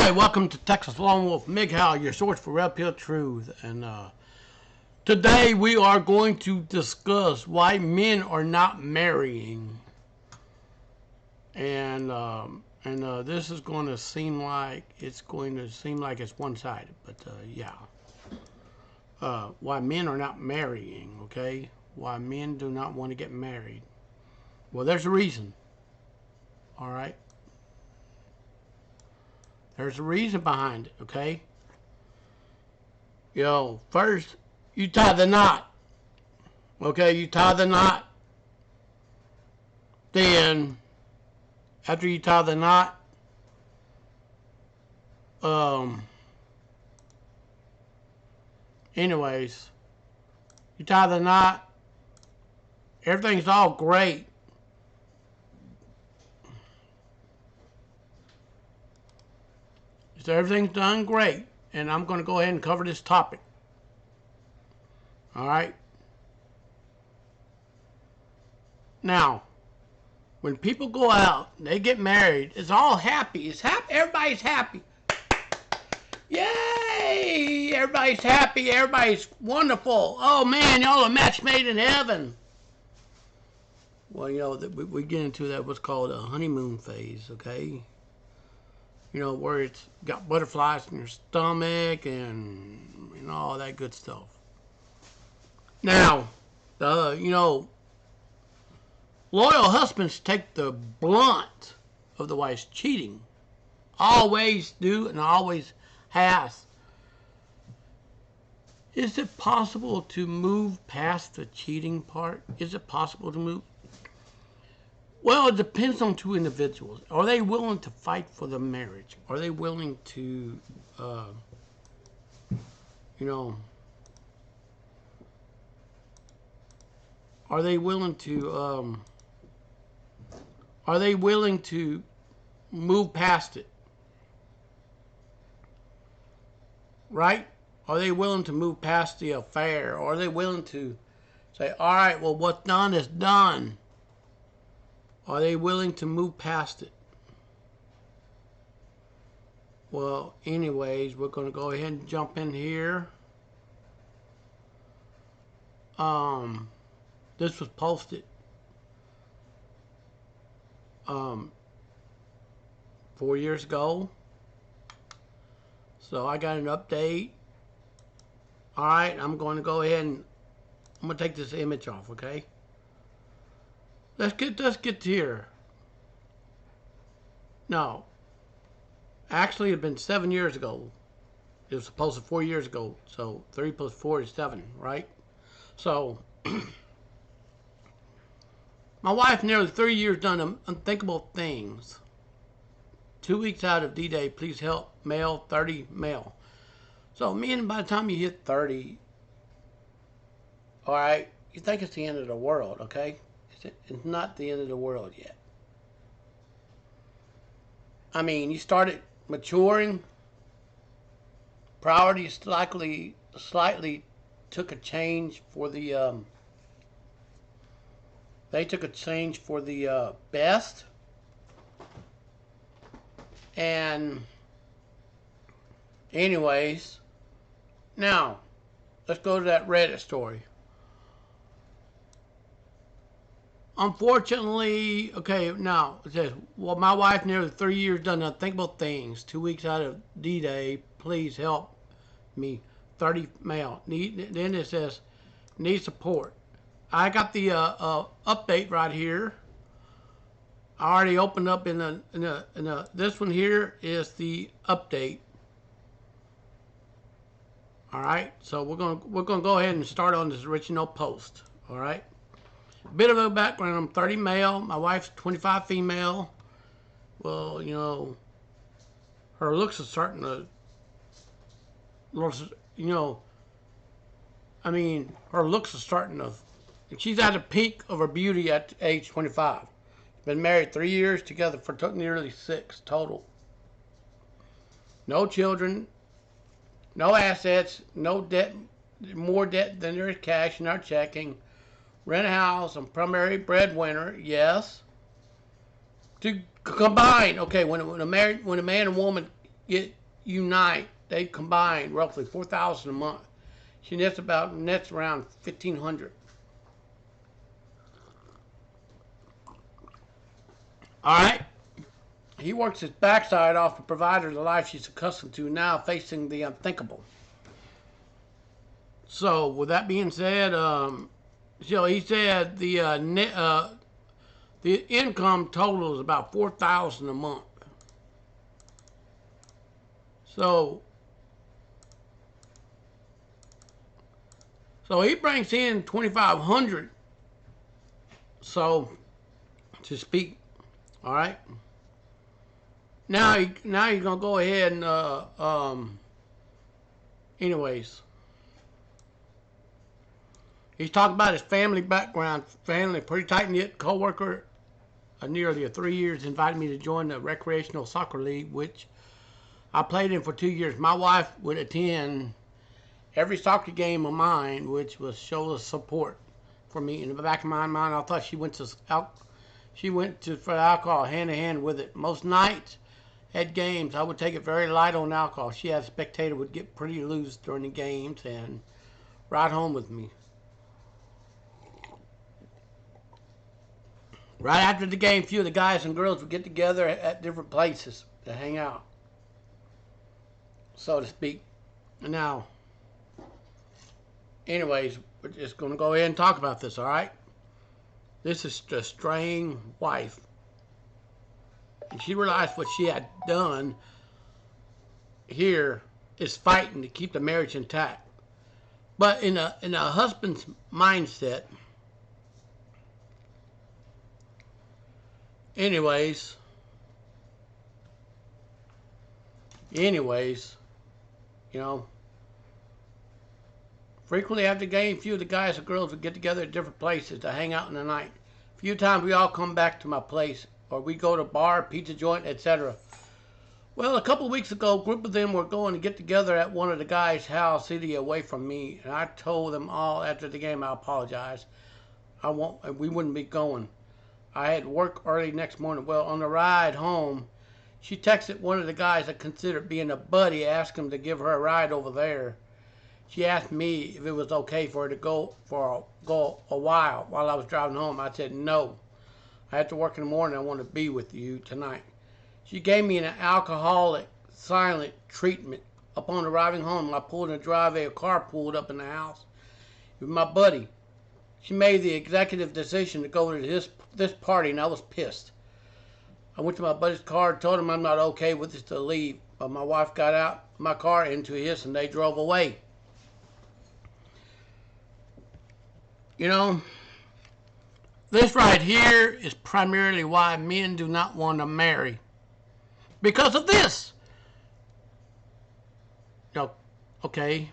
Hi, welcome to Texas Lone Wolf MGTOW, your source for Red Pill Truth. And today we are going to discuss why men are not marrying. And this is going to seem like it's one-sided, but yeah. Why men are not marrying, okay? Why men do not want to get married. Well, there's a reason. All right? There's a reason behind it, okay? First, you tie the knot. Okay, you tie the knot. Then, after you tie the knot, anyways, you tie the knot. Everything's all great. So everything's done great. And I'm going to go ahead and cover this topic. All right. Now, when people go out, they get married, it's all happy. It's happy. Everybody's happy. Yay! Everybody's happy. Everybody's wonderful. Oh, man, y'all are a match made in heaven. Well, we get into that what's called a honeymoon phase, okay? Where it's got butterflies in your stomach and all that good stuff. Now, loyal husbands take the blunt of the wife's cheating. Always do and always has. Is it possible to move past the cheating part? Is it possible to move? Well, it depends on two individuals. Are they willing to fight for the marriage? Are they willing to, are they willing to move past it? Right? Are they willing to move past the affair? Or are they willing to say, all right, well, what's done is done? Are they willing to move past it? Well, anyways, we're going to go ahead and jump in here. This was posted 4 years ago. So I got an update. All right, I'm going to go ahead and I'm going to take this image off, okay? Let's get to here. No. Actually, it had been 7 years ago. It was supposed to 4 years ago. So 3 plus 4 is 7, right? So my wife, nearly 3 years, done unthinkable things. 2 weeks out of D-Day, please help. Male, 30, male. So, men, by the time you hit 30, all right, you think it's the end of the world, okay? It's not the end of the world yet. I mean, you started maturing. Priorities slightly took a change for the, they took a change for the best. And anyways, now let's go to that Reddit story. Unfortunately, okay, now it says, well, my wife, nearly 3 years, done unthinkable things. 2 weeks out of D-Day, please help me. 30 male. Then it says, need support. I got the update right here. I already opened up in the this one here is the update. All right, so we're gonna go ahead and start on this original post. All right, a bit of a background. I'm 30 male. My wife's 25 female. Well, her looks are starting to, her looks are starting to. She's at the peak of her beauty at age 25. Been married 3 years, together for nearly 6 total. No children, no assets, no debt, more debt than there is cash in our checking. Rent a house, I'm primary breadwinner, yes. To combine, okay, when a man and woman, unite, they combine roughly $4,000 a month. She nets around $1,500. All right. He works his backside off to provide her the life she's accustomed to, now facing the unthinkable. So, with that being said, he said the income total is about $4,000 a month. So he brings in $2,500, so to speak. All right. Now you're gonna go ahead and anyways. He's talking about his family background. Family, pretty tight-knit co-worker. Nearly 3 years invited me to join the recreational soccer league, which I played in for 2 years. My wife would attend every soccer game of mine, which was show of support for me. In the back of my mind, I thought she went for alcohol hand in hand with it. Most nights at games, I would take it very light on alcohol. She, as a spectator, would get pretty loose during the games and ride home with me. Right after the game, a few of the guys and girls would get together at different places to hang out, so to speak. Now, anyways, we're just going to go ahead and talk about this, all right? This is the straying wife. And she realized what she had done here is fighting to keep the marriage intact. But in a husband's mindset, anyways, frequently after the game, a few of the guys and girls would get together at different places to hang out in the night. A few times we all come back to my place, or we go to a bar, pizza joint, etc. Well, a couple of weeks ago, a group of them were going to get together at one of the guys' house, city away from me, and I told them all after the game I apologized. We wouldn't be going. I had work early next morning. Well, on the ride home, she texted one of the guys I considered being a buddy, asked him to give her a ride over there. She asked me if it was okay for her to go a while I was driving home. I said no. I had to work in the morning. I want to be with you tonight. She gave me an alcoholic silent treatment. Upon arriving home, I pulled in the driveway. A car pulled up in the house with my buddy. She made the executive decision to go to this party, and I was pissed. I went to my buddy's car and told him I'm not okay with this to leave. But my wife got out my car into his, and they drove away. This right here is primarily why men do not want to marry. Because of this. Okay.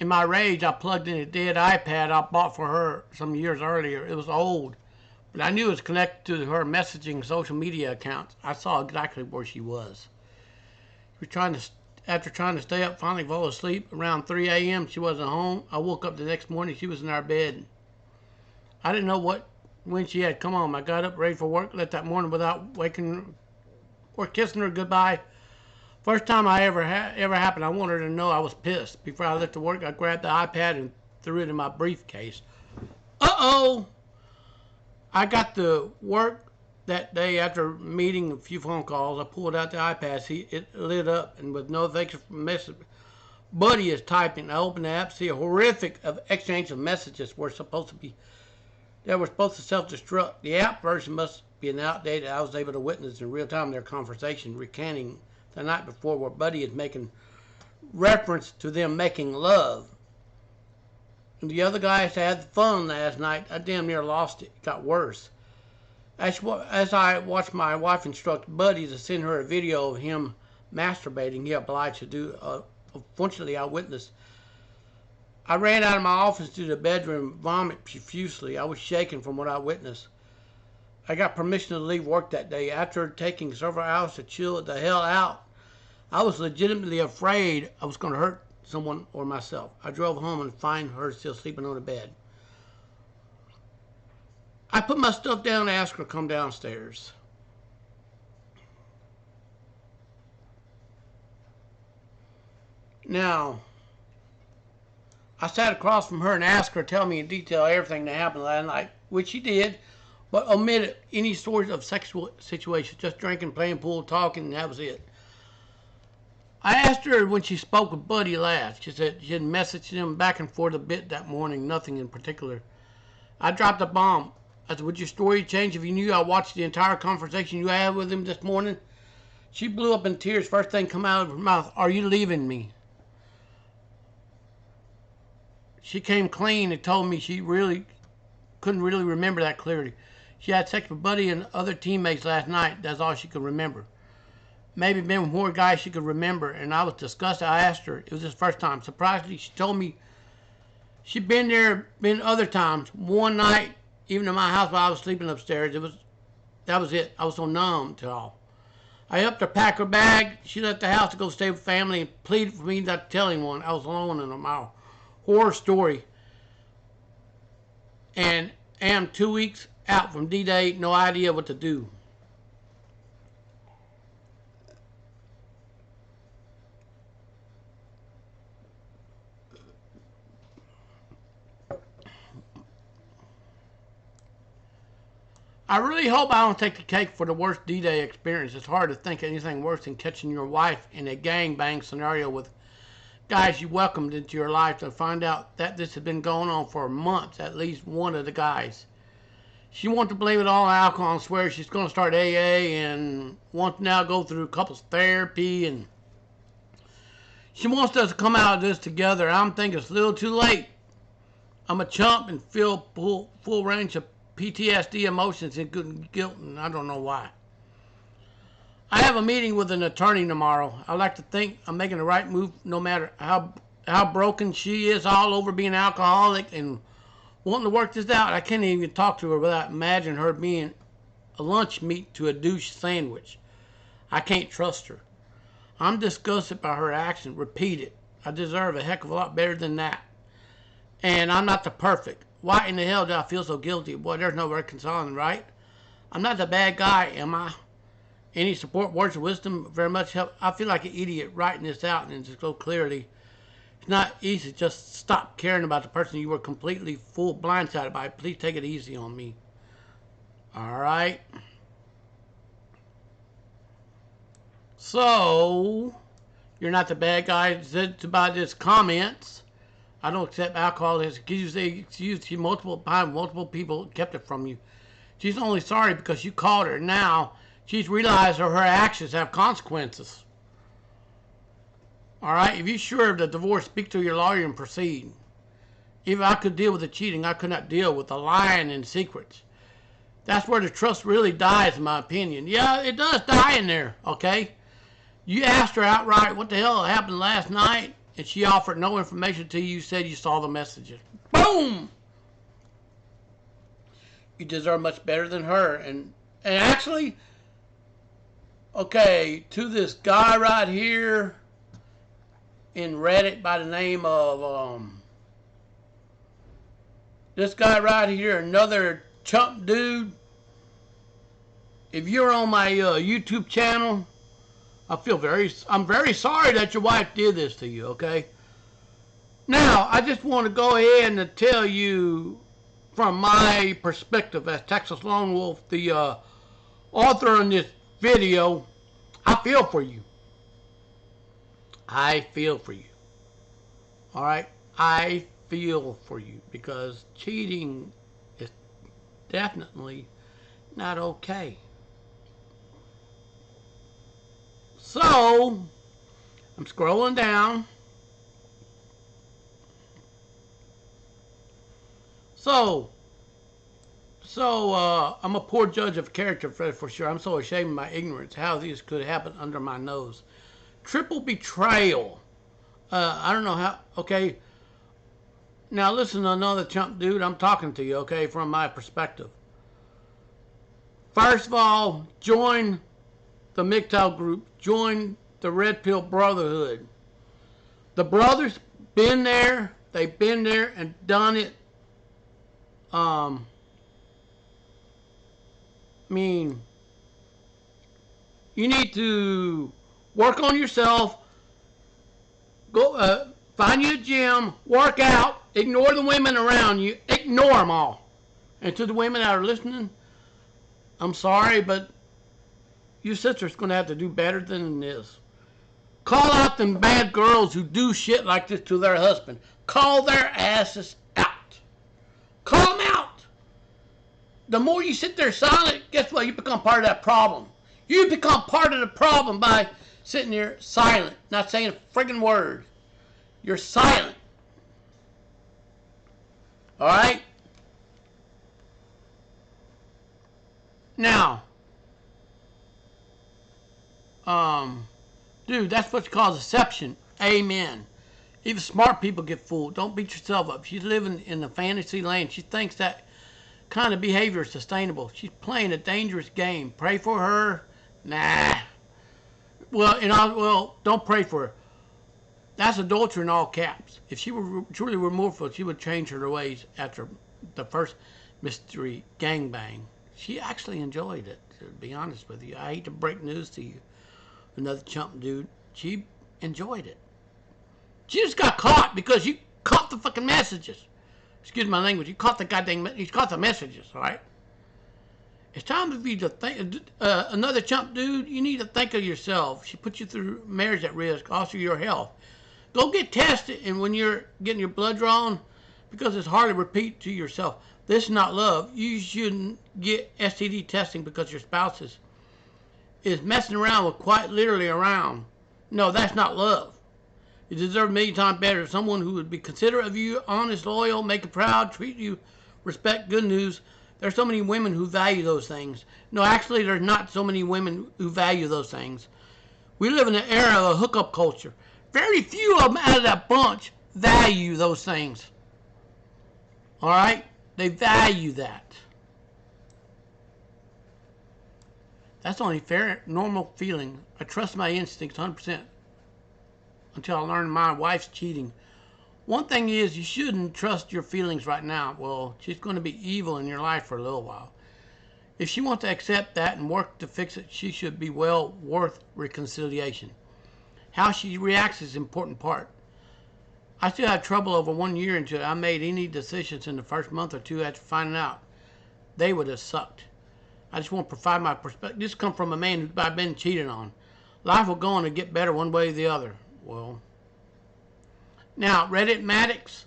In my rage, I plugged in a dead iPad I bought for her some years earlier. It was old, but I knew it was connected to her messaging social media accounts. I saw exactly where she was. After trying to stay up, finally fell asleep. Around 3 a.m., she wasn't home. I woke up the next morning. She was in our bed. I didn't know when she had come home. I got up ready for work, left that morning without waking or kissing her goodbye. First time I ever happened, I wanted her to know I was pissed. Before I left to work, I grabbed the iPad and threw it in my briefcase. Uh-oh! I got to work that day after meeting a few phone calls. I pulled out the iPad. It lit up, and with no thanks for message, Buddy is typing. I opened the app, see a horrific exchange of messages were supposed to self-destruct. The app version must be an outdated. I was able to witness in real time their conversation, recanting the night before, where Buddy is making reference to them making love. And the other guys had fun last night. I damn near lost it. It got worse. As I watched my wife instruct Buddy to send her a video of him masturbating, he obliged to do. Unfortunately, I witnessed. I ran out of my office to the bedroom, vomit profusely. I was shaking from what I witnessed. I got permission to leave work that day. After taking several hours to chill the hell out, I was legitimately afraid I was going to hurt someone or myself. I drove home and find her still sleeping on the bed. I put my stuff down and asked her to come downstairs. Now, I sat across from her and asked her to tell me in detail everything that happened last night, which she did, but omitted any stories of sexual situations, just drinking, playing pool, talking, and that was it. I asked her when she spoke with Buddy last. She said she had messaged him back and forth a bit that morning, nothing in particular. I dropped a bomb. I said, would your story change if you knew I watched the entire conversation you had with him this morning? She blew up in tears. First thing come out of her mouth, are you leaving me? She came clean and told me she really couldn't really remember that clearly. She had sex with Buddy and other teammates last night. That's all she could remember. Maybe been with more guys she could remember, and I was disgusted. I asked her. It was his first time. Surprisingly, she told me she'd been there, been other times. One night, even in my house while I was sleeping upstairs, that was it. I was so numb to all. I helped her pack her bag. She left the house to go stay with family and pleaded for me not to tell anyone. I was alone in my horror story. And am 2 weeks out from D-Day, no idea what to do. I really hope I don't take the cake for the worst D-Day experience. It's hard to think of anything worse than catching your wife in a gangbang scenario with guys you welcomed into your life to find out that this had been going on for months, at least one of the guys. She wants to blame it all on alcohol and swears she's going to start AA and wants to now go through couples therapy, and she wants us to come out of this together. I'm thinking it's a little too late. I'm a chump and feel full range of PTSD emotions and guilt, and I don't know why. I have a meeting with an attorney tomorrow. I like to think I'm making the right move no matter how broken she is all over being alcoholic and wanting to work this out. I can't even talk to her without imagining her being a lunch meat to a douche sandwich. I can't trust her. I'm disgusted by her action. Repeat it. I deserve a heck of a lot better than that. And I'm not the perfect. Why in the hell do I feel so guilty? Boy, there's no reconciling, right? I'm not the bad guy, am I? Any support, words of wisdom very much help. I feel like an idiot writing this out and just so clearly. It's not easy to just stop caring about the person you were completely full blindsided by. Please take it easy on me. All right. So, you're not the bad guy. It's about his comments. I don't accept alcohol as excuse. Multiple people kept it from you. She's only sorry because you called her. Now, she's realized her actions have consequences. All right? If you're sure of the divorce, speak to your lawyer and proceed. If I could deal with the cheating, I could not deal with the lying and secrets. That's where the trust really dies, in my opinion. Yeah, it does die in there, okay? You asked her outright what the hell happened last night, and she offered no information to you. You said you saw the messages. Boom! You deserve much better than her. And actually, okay, to this guy right here in Reddit by the name of this guy right here, another chump dude. If you're on my YouTube channel, I'm very sorry that your wife did this to you, okay? Now, I just want to go ahead and tell you from my perspective as Texas Lone Wolf, the author in this video, I feel for you. I feel for you. All right? I feel for you because cheating is definitely not okay. So, I'm scrolling down. So, I'm a poor judge of character for sure. I'm so ashamed of my ignorance. How these could happen under my nose. Triple betrayal. I don't know how. Okay. Now listen to another chump dude. I'm talking to you, okay, from my perspective. First of all, join the MGTOW group. Join the Red Pill Brotherhood. The brothers been there. They've been there and done it. I mean, you need to work on yourself. Go find you a gym, work out, ignore the women around you, ignore them all. And to the women that are listening, I'm sorry, but your sister's going to have to do better than this. Call out them bad girls who do shit like this to their husband. Call their asses out. Call them out. The more you sit there silent, guess what? You become part of that problem. You become part of the problem by sitting there silent, not saying a friggin' word. You're silent. All right? Now, dude, that's what's called deception. Amen. Even smart people get fooled. Don't beat yourself up. She's living in the fantasy land. She thinks that kind of behavior is sustainable. She's playing a dangerous game. Pray for her? Nah. Well, don't pray for her. That's adultery in all caps. If she were truly remorseful, she would change her ways after the first mystery gangbang. She actually enjoyed it, to be honest with you. I hate to break news to you. Another chump dude. She enjoyed it. She just got caught because you caught the fucking messages. Excuse my language. You caught the goddamn, you caught the messages, all right? It's time for you to think. Another chump dude, you need to think of yourself. She put you through marriage at risk, also your health. Go get tested, and when you're getting your blood drawn, because it's hard to repeat to yourself, this is not love. You shouldn't get STD testing because your spouse is messing around with quite literally around. No, that's not love. You deserve a million times better. Someone who would be considerate of you, honest, loyal, make you proud, treat you, respect, good news. There's so many women who value those things. No, actually, there's not so many women who value those things. We live in an era of a hookup culture. Very few of them out of that bunch value those things. All right? They value that. That's only fair, normal feeling. I trust my instincts 100% until I learn my wife's cheating. One thing is, you shouldn't trust your feelings right now. Well, she's going to be evil in your life for a little while. If she wants to accept that and work to fix it, she should be well worth reconciliation. How she reacts is an important part. I still have trouble over 1 year into I made any decisions in the first month or two after finding out. They would have sucked. I just want to provide my perspective. This comes from a man who I've been cheated on. Life will go on and get better one way or the other. Well, now, Reddit Maddox.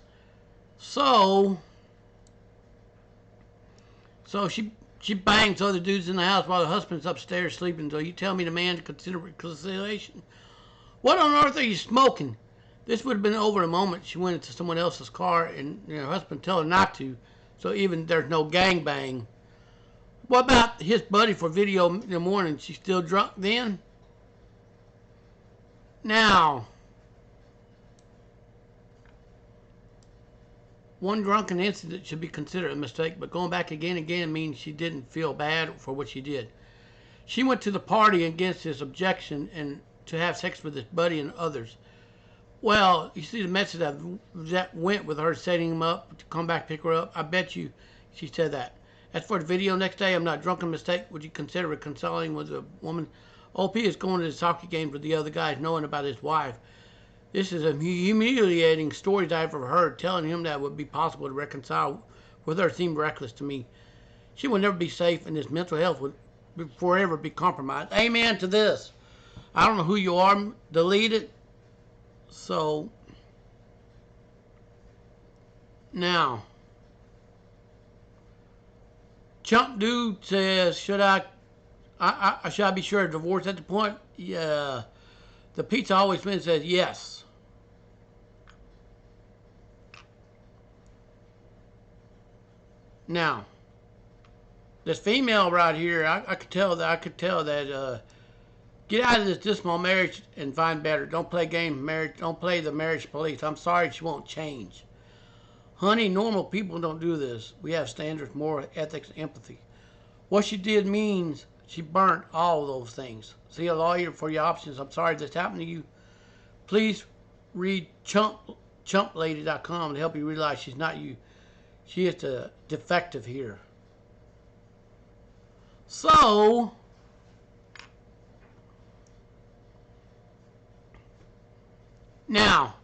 So she bangs other dudes in the house while the husband's upstairs sleeping. So you tell me the man to consider reconciliation? What on earth are you smoking? This would have been over the moment she went into someone else's car and her husband told her not to. So even there's no gangbang. What about his buddy for video in the morning? She's still drunk then? Now, one drunken incident should be considered a mistake, but going back again and again means she didn't feel bad for what she did. She went to the party against his objection and to have sex with his buddy and others. Well, you see the message that went with her setting him up to come back pick her up. I bet you she said that. As for the video next day, I'm not drunken mistake. Would you consider reconciling with a woman? OP is going to the soccer game with the other guys knowing about his wife. This is a humiliating stories I've ever heard. Telling him that would be possible to reconcile with her seemed reckless to me. She will never be safe and his mental health would forever be compromised. Amen to this. I don't know who you are. Delete it. So, now, Chump Dude says, should I be sure to divorce at the point? Yeah. The Pizza Always Wins says yes. Now, this female right here, I could tell that get out of this dismal marriage and find better. Don't play game marriage. Don't play the marriage police. I'm sorry, she won't change. Honey, normal people don't do this. We have standards, moral ethics, and empathy. What she did means she burnt all those things. See a lawyer for your options. I'm sorry this happened to you. Please read chumplady.com to help you realize she's not you. She is the defective here. So, now,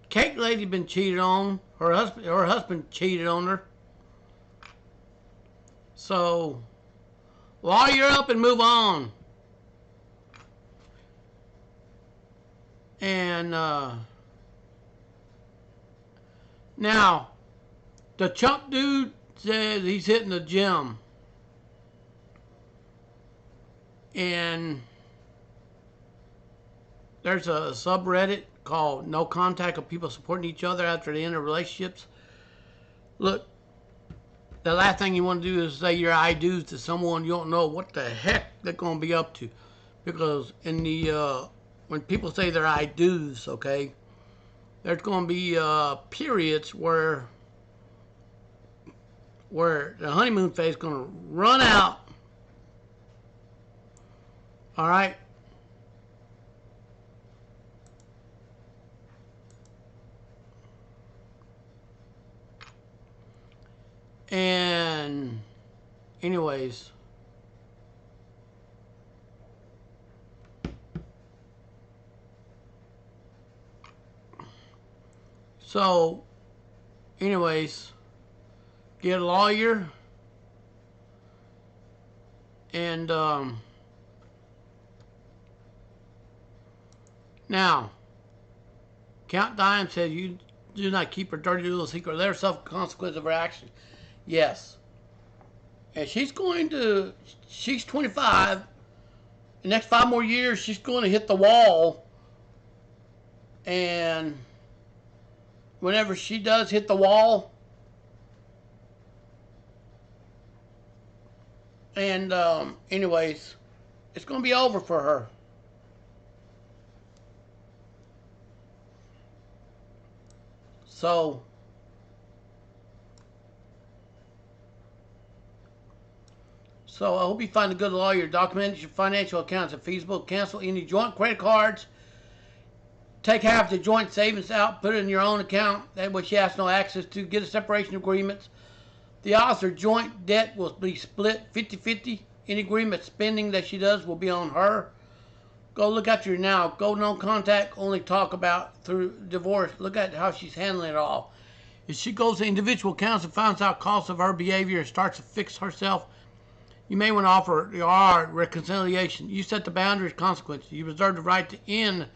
Cake Lady been cheated on. Her husband cheated on her. So, lawyer up and move on. And now, the chump dude says he's hitting the gym. And there's a subreddit called No Contact of people supporting each other after the end of relationships. Look, the last thing you want to do is say your I do's to someone you don't know what the heck they're going to be up to. Because in the when people say their I do's, okay, there's going to be periods where the honeymoon phase is going to run out. All right. And anyways, so anyways, get a lawyer and now Count Dime says you do not keep her dirty little secret. Let her suffer consequences of her action. Yes. And she's 25. The next 5 more years, she's going to hit the wall. And whenever she does hit the wall, and anyways, it's going to be over for her. So, I hope you find a good lawyer. Document your financial accounts and feasible. Cancel any joint credit cards. Take half the joint savings out. Put it in your own account. That way she has no access to. Get a separation agreements. The officer joint debt will be split 50-50. Any agreement spending that she does will be on her. Go look at her now. Go no contact. Only talk about through divorce. Look at how she's handling it all. If she goes to individual accounts and finds out costs of her behavior and starts to fix herself, you may want to offer your reconciliation. You set the boundaries, consequences. You reserve the right to end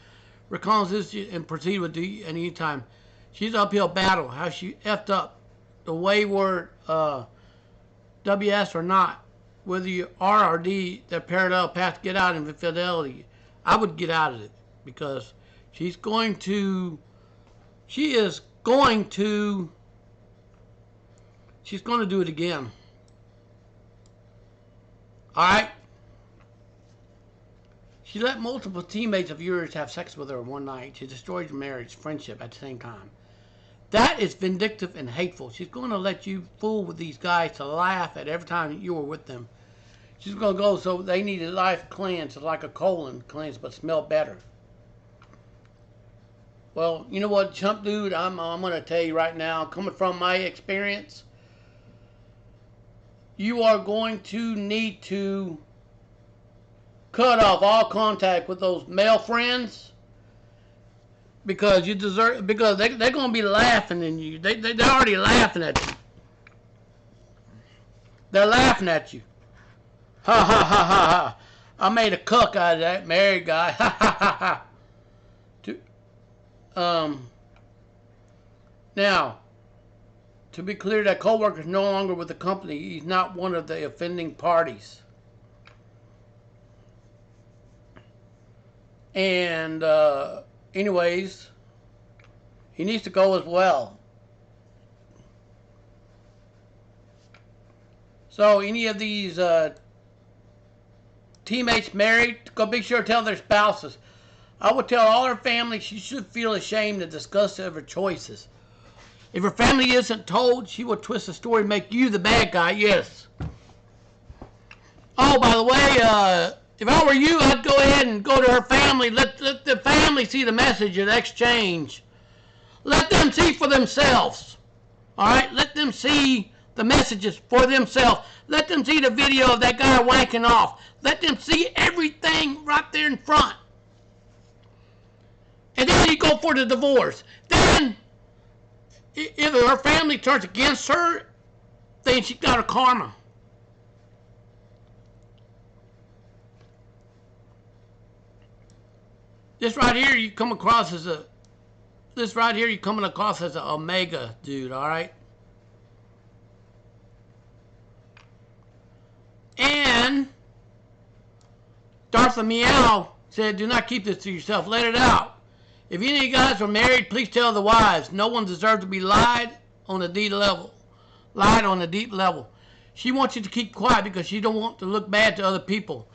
reconciliation and proceed with at any time. She's an uphill battle. How she effed up. The wayward WS or not. Whether you R or D, the parallel path to get out of infidelity. I would get out of it because she is going to do it again. Alright? She let multiple teammates of yours have sex with her one night. She destroyed your marriage, friendship at the same time. That is vindictive and hateful. She's going to let you fool with these guys to laugh at every time you were with them. She's going to go so they need a life cleanse, like a colon cleanse, but smell better. Well, you know what, chump dude, I'm going to tell you right now, coming from my experience, you are going to need to cut off all contact with those male friends because you deserve, because they're going to be laughing at you. They're already laughing at you. They're laughing at you. Ha ha ha ha ha. I made a cook out of that married guy. Ha ha ha ha. Now, to be clear, that co-worker is no longer with the company. He's not one of the offending parties. And anyways, he needs to go as well. So any of these teammates married, go be sure to tell their spouses. I would tell all her family she should feel ashamed to discuss her choices. If her family isn't told, she will twist the story and make you the bad guy, yes. Oh, by the way, if I were you, I'd go ahead and go to her family. Let the family see the message of the exchange. Let them see for themselves. All right? Let them see the messages for themselves. Let them see the video of that guy wanking off. Let them see everything right there in front. And then you go for the divorce. Then, if her family turns against her, then she got her karma. This right here, you come across as a. This right here, you're coming across as an Omega dude, all right? And Darth Meow said, do not keep this to yourself. Let it out. If any of you guys are married, please tell the wives. No one deserves to be lied on a deep level. Lied on a deep level. She wants you to keep quiet because she don't want to look bad to other people.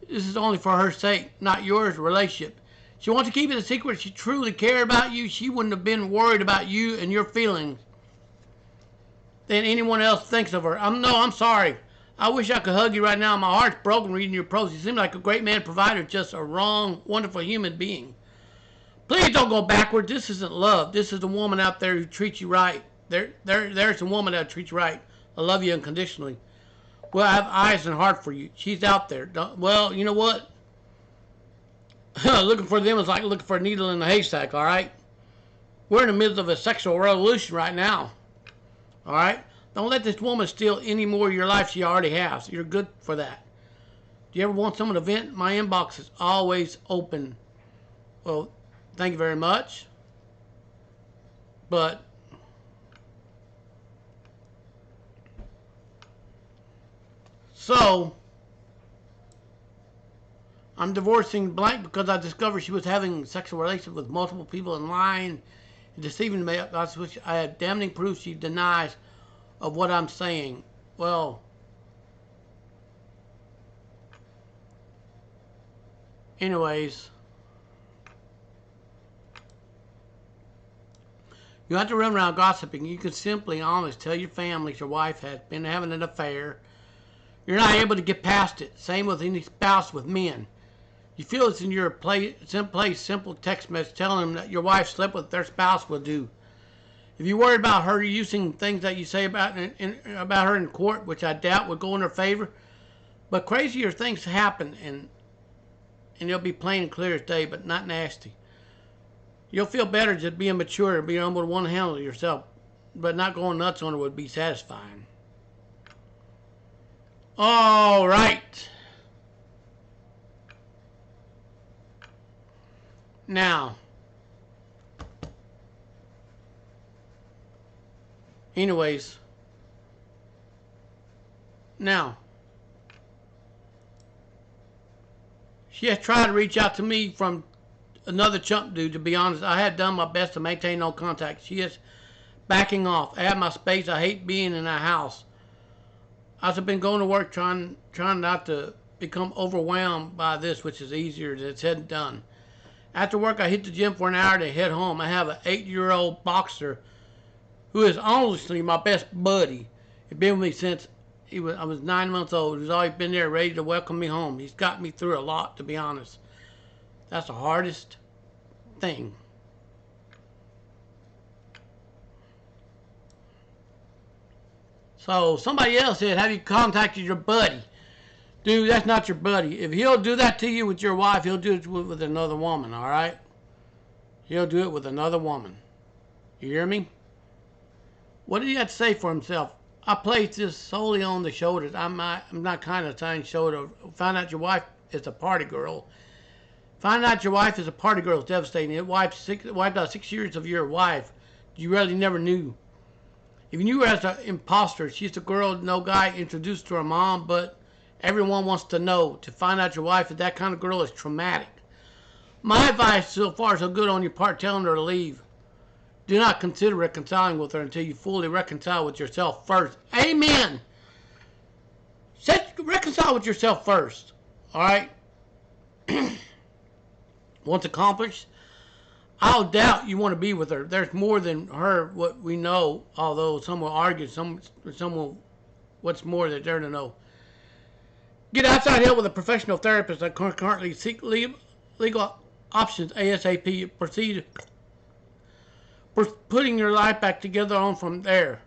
This is only for her sake, not yours relationship. She wants to keep it a secret. If she truly cared about you, she wouldn't have been worried about you and your feelings than anyone else thinks of her. I'm sorry. I wish I could hug you right now. My heart's broken reading your post. You seem like a great man provider, just a wrong, wonderful human being. Please don't go backward. This isn't love. This is a woman out there who treats you right. There's a woman that treats you right. I love you unconditionally. Well, I have eyes and heart for you. She's out there. Well, you know what? Looking for them is like looking for a needle in a haystack, all right? We're in the midst of a sexual revolution right now, all right? Don't let this woman steal any more of your life she already has. You're good for that. Do you ever want someone to vent? My inbox is always open. Well, thank you very much. But so I'm divorcing blank because I discovered she was having sexual relations with multiple people and lying and deceiving me. That's which I had damning proof she denies of what I'm saying. Well, anyways, you have to run around gossiping. You can simply, honestly tell your families your wife has been having an affair. You're not able to get past it. Same with any spouse with men. You feel it's in your simple text message telling them that your wife slept with their spouse will do. If you worry about her using things that you say about her in court, which I doubt would go in her favor, but crazier things happen, and they'll be plain and clear as day, but not nasty. You'll feel better just being mature and being able to want to handle yourself, but not going nuts on her would be satisfying. All right. Now, anyways, she has tried to reach out to me from another chump dude. To be honest, I had done my best to maintain no contact. She is backing off. I have my space. I hate being in a house. I've been going to work trying not to become overwhelmed by this, which is easier said than done. After work, I hit the gym for an hour to head home. I have an 8-year-old boxer who is honestly my best buddy. He's been with me since I was 9 months old. He's always been there ready to welcome me home. He's got me through a lot, to be honest. That's the hardest thing. So somebody else said, have you contacted your buddy? Dude, that's not your buddy. If he'll do that to you with your wife, he'll do it with another woman, all right? He'll do it with another woman. You hear me? What did he have to say for himself? I place this solely on the shoulders. I'm not kind of saying shoulder. Find out your wife is a party girl. Find out your wife is a party girl is devastating. It wiped out 6 years of your wife. You really never knew. If you knew her as an imposter, she's a girl no guy introduced to her mom, but everyone wants to know. To find out your wife is that kind of girl is traumatic. My advice so far so good on your part, telling her to leave. Do not consider reconciling with her until you fully reconcile with yourself first. Amen. Reconcile with yourself first. All right? Once accomplished, I'll doubt you want to be with her. There's more than her, what we know, although some will argue, some will, what's more that they're to know. Get outside help with a professional therapist that currently seek legal options ASAP. Proceed putting your life back together on from there.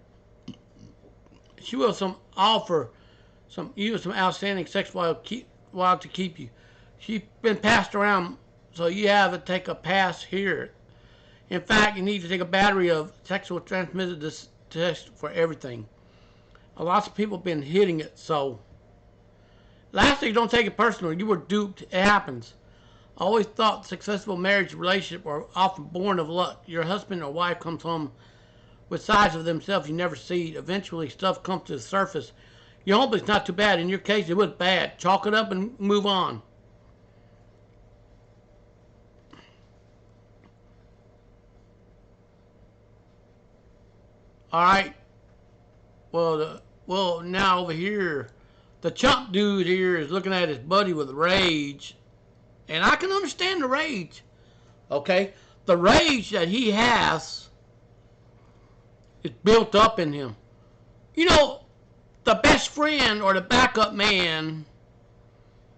She will offer some outstanding sex while to keep you. She's been passed around, so you have to take a pass here. In fact, you need to take a battery of sexual transmitted test for everything. A lot of people have been hitting it, so lastly, don't take it personal. You were duped. It happens. I always thought successful marriage relationship are often born of luck. Your husband or wife comes home with sides of themselves you never see. Eventually, stuff comes to the surface. You hope it's not too bad. In your case, it was bad. Chalk it up and move on. All right. Well, now over here, the chump dude here is looking at his buddy with rage, and I can understand the rage. Okay, the rage that he has is built up in him. You know, the best friend or the backup man,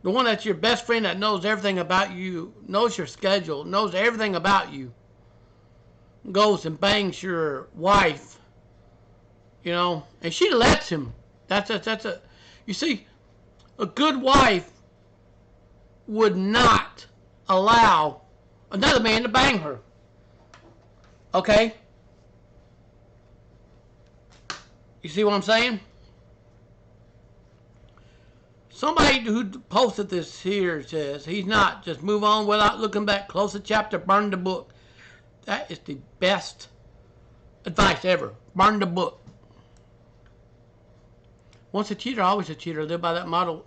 the one that's your best friend that knows everything about you, knows your schedule, knows everything about you, goes and bangs your wife, you know, and she lets him. You see, a good wife would not allow another man to bang her. Okay? You see what I'm saying? Somebody who posted this here says he's not. Just move on without looking back. Close the chapter. Burn the book. That is the best advice ever. Burn the book. Once a cheater, always a cheater. Live by that model.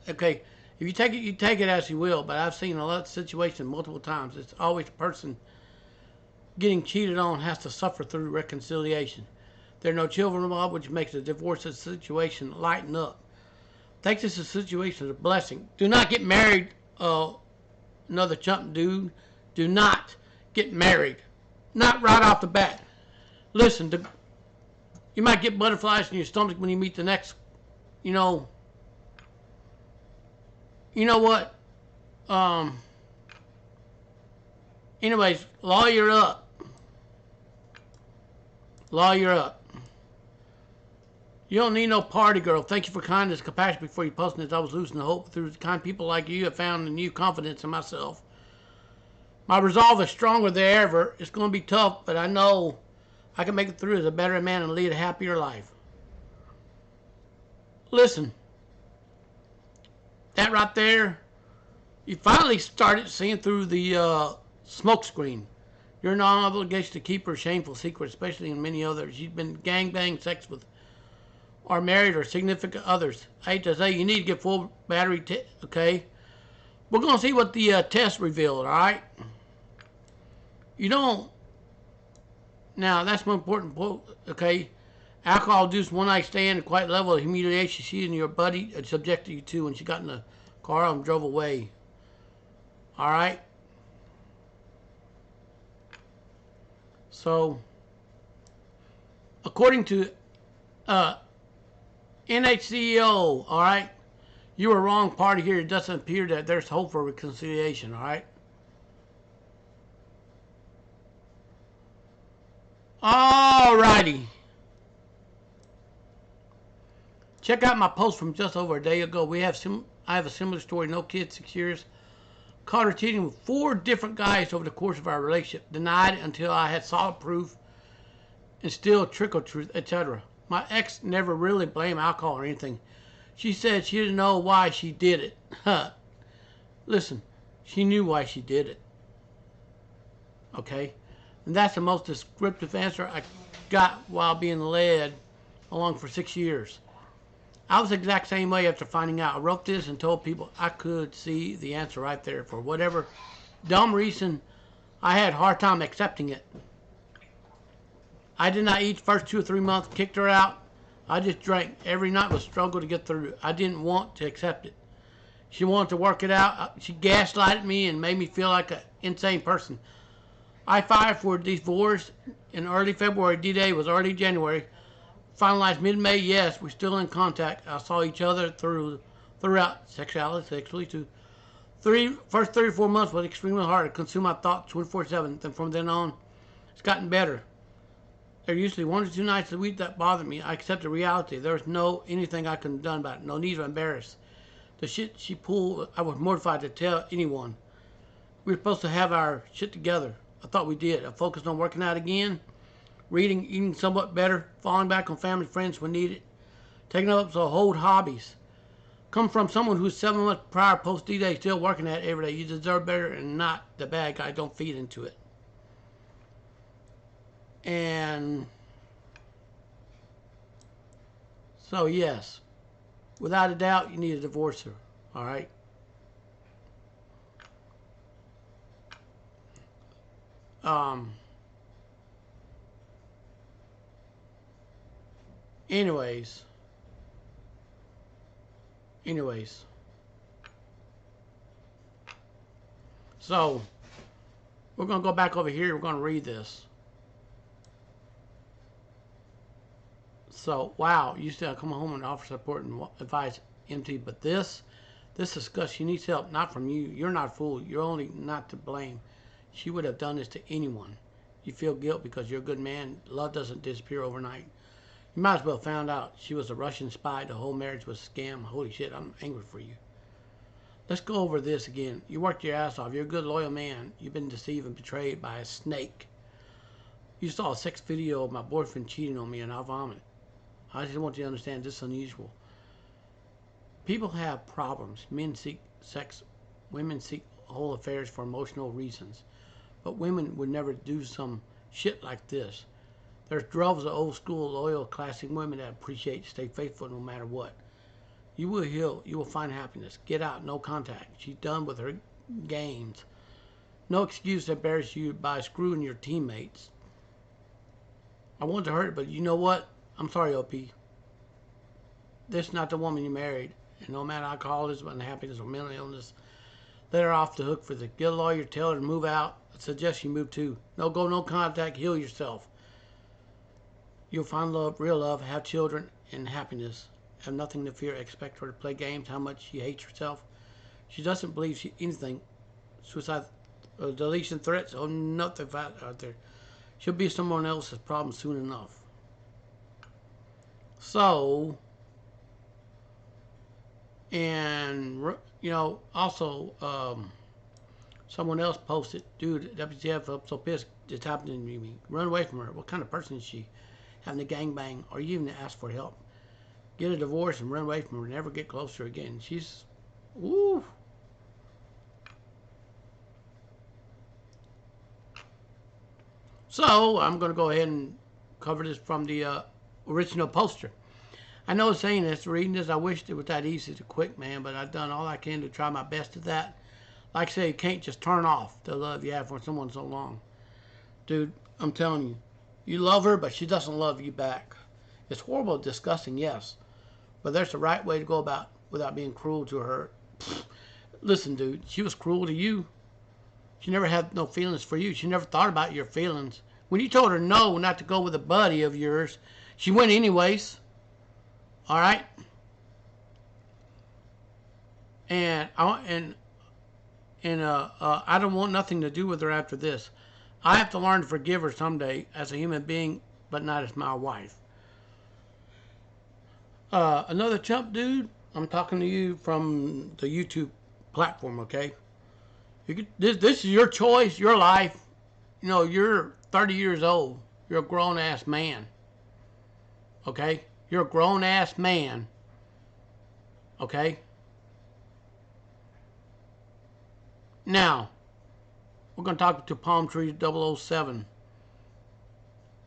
Okay, if you take it as you will. But I've seen a lot of situations multiple times. It's always the person getting cheated on has to suffer through reconciliation. There are no children involved, which makes the divorce situation lighten up. Take this situation as a blessing. Do not get married, another chump dude. Do not get married. Not right off the bat. Listen, you might get butterflies in your stomach when you meet the next, you know what? Anyways, lawyer up. Lawyer up. You don't need no party girl. Thank you for kindness, compassion before you posting this. I was losing the hope through the kind people like you have found a new confidence in myself. My resolve is stronger than ever. It's going to be tough, but I know I can make it through as a better man and lead a happier life. Listen, that right there, you finally started seeing through the smoke screen. You're no obligation to keep her shameful secret, especially in many others. You've been gangbang sex with or married or significant others. I hate to say you need to get full battery, okay? We're going to see what the test revealed, all right? You don't... Now, that's more important, okay? Alcohol-induced one-night stand, quite level of humiliation she and your buddy subjected you to when she got in the car and drove away. All right? So, according to NHCEO, all right, you were wrong party here. It doesn't appear that there's hope for reconciliation, all right? All righty. Check out my post from just over a day ago. I have a similar story. No kid, 6 years. Caught her cheating with 4 different guys over the course of our relationship. Denied it until I had solid proof and still trickle truth, etc. My ex never really blamed alcohol or anything. She said she didn't know why she did it. Listen, she knew why she did it. Okay? And that's the most descriptive answer I got while being led along for 6 years. I was the exact same way after finding out. I wrote this and told people I could see the answer right there. For whatever dumb reason, I had a hard time accepting it. I did not eat the first 2 or 3 months, kicked her out. I just drank. Every night was a struggle to get through. I didn't want to accept it. She wanted to work it out. She gaslighted me and made me feel like an insane person. I filed for divorce in early February. D-Day was early January. Finalized mid-May. Yes, we're still in contact. I saw each other through throughout sexually too. First 3 or 4 months was extremely hard to consume my thoughts 24/7. Then from then on, it's gotten better. There used to be 1 or 2 nights a week that bothered me. I accepted reality. There was no anything I could have done about it. No need to embarrass. The shit she pulled, I was mortified to tell anyone. We were supposed to have our shit together. I thought we did. I focused on working out again, reading, eating somewhat better, falling back on family friends when needed, taking up some old hobbies. Come from someone who's 7 months prior post D-Day still working at it every day. You deserve better and not the bad guy. Don't feed into it. And so yes, without a doubt, you need to divorce her. All right. Anyways. So, we're going to go back over here. We're going to read this. So, wow, you still come home and offer support and advice, MT, but this discussion, she needs help, not from you. You're not a fool. You're only not to blame. She would have done this to anyone. You feel guilt because you're a good man. Love doesn't disappear overnight. You might as well found out she was a Russian spy. The whole marriage was a scam. Holy shit, I'm angry for you. Let's go over this again. You worked your ass off. You're a good, loyal man. You've been deceived and betrayed by a snake. You saw a sex video of my boyfriend cheating on me and I'll vomit. I just want you to understand this is unusual. People have problems. Men seek sex. Women seek whole affairs for emotional reasons. But women would never do some shit like this. There's droves of old school, loyal, classic women that appreciate, stay faithful no matter what. You will heal. You will find happiness. Get out. No contact. She's done with her games. No excuse to embarrass you by screwing your teammates. I want to hurt her, but you know what? I'm sorry, OP. This is not the woman you married. And no matter alcoholism, unhappiness, or mental illness, let her off the hook for this. Get a lawyer, tell her to move out. I suggest you move too. No go, no contact. Heal yourself. You'll find love, real love, have children, and happiness. Have nothing to fear. Expect her to play games, how much she hates herself. She doesn't believe anything. Suicide, deletion threats, oh, nothing out there. She'll be someone else's problem soon enough. So, and, you know, also, someone else posted, dude, WTF, I'm so pissed it's happening to me. Run away from her. What kind of person is she? Having a gangbang, or you even ask for help. Get a divorce and run away from her. Never get closer again. She's, woo. So, I'm going to go ahead and cover this from the original poster. I know saying this, reading this, I wished it was that easy to quit, man, but I've done all I can to try my best at that. Like I say, you can't just turn off the love you have for someone so long. Dude, I'm telling you, you love her, but she doesn't love you back. It's horrible, disgusting, yes, but there's the right way to go about without being cruel to her. Listen, dude, she was cruel to you. She never had no feelings for you. She never thought about your feelings. When you told her no, not to go with a buddy of yours, she went anyways. All right? And I don't want nothing to do with her after this. I have to learn to forgive her someday as a human being, but not as my wife. Another chump dude, I'm talking to you from the YouTube platform, okay? This is your choice, your life. You know, you're 30 years old. You're a grown-ass man. Okay? You're a grown-ass man. Okay? Now, we're going to talk to Palm Tree 007.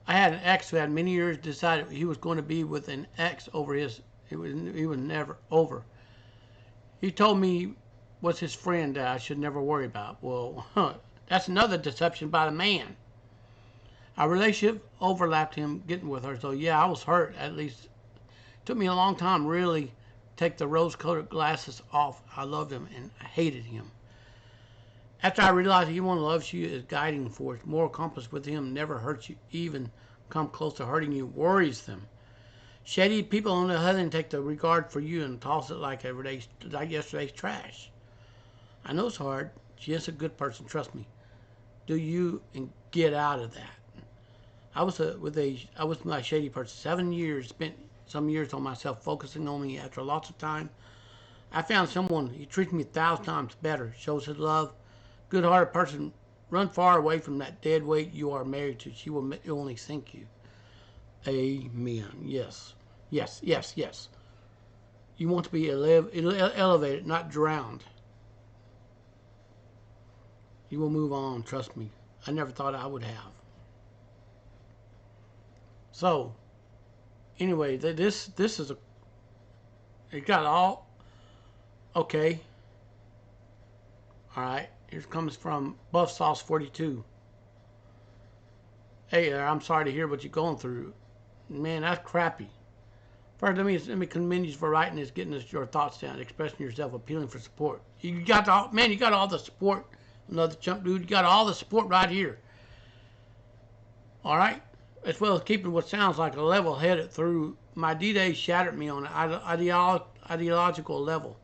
I had an ex who had many years decided he was going to be with an ex over his, he was never over. He told me was his friend that I should never worry about. Well, that's another deception by the man. Our relationship overlapped him getting with her, so yeah, I was hurt. At least it took me a long time really take the rose-colored glasses off. I loved him and I hated him. After I realized he only loves you as guiding force, moral compass with him never hurts you, even come close to hurting you, worries them. Shady people on the other hand take the regard for you and toss it like yesterday's trash. I know it's hard. She is a good person, trust me. Do you and get out of that. I was my shady person. 7 years, spent some years on myself, focusing on me. After lots of time, I found someone. He treats me 1,000 times better. Shows his love. Good-hearted person. Run far away from that dead weight you are married to. She will only sink you. Amen. Yes. Yes. Yes. Yes. You want to be elevated, not drowned. You will move on. Trust me. I never thought I would have. So, anyway, this is a. It got all. Okay. All right. Here comes from Buff Sauce 42. Hey, I'm sorry to hear what you're going through. Man, that's crappy. First, let me commend you for writing this, getting your thoughts down, expressing yourself, appealing for support. You got all the support. Another chump dude, you got all the support right here. All right, as well as keeping what sounds like a level-headed through. My D-Day shattered me on an ideological level.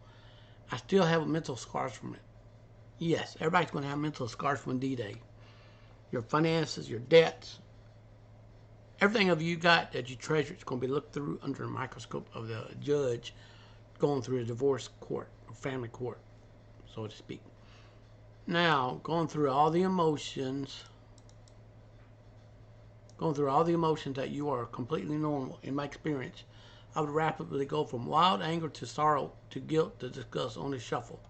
I still have mental scars from it. Yes, everybody's going to have mental scars from D-Day. Your finances, your debts, everything of you got that you treasure is going to be looked through under the microscope of the judge going through a divorce court or family court, so to speak. Now, going through all the emotions that you are completely normal. In my experience, I would rapidly go from wild anger to sorrow to guilt to disgust on a shuffle.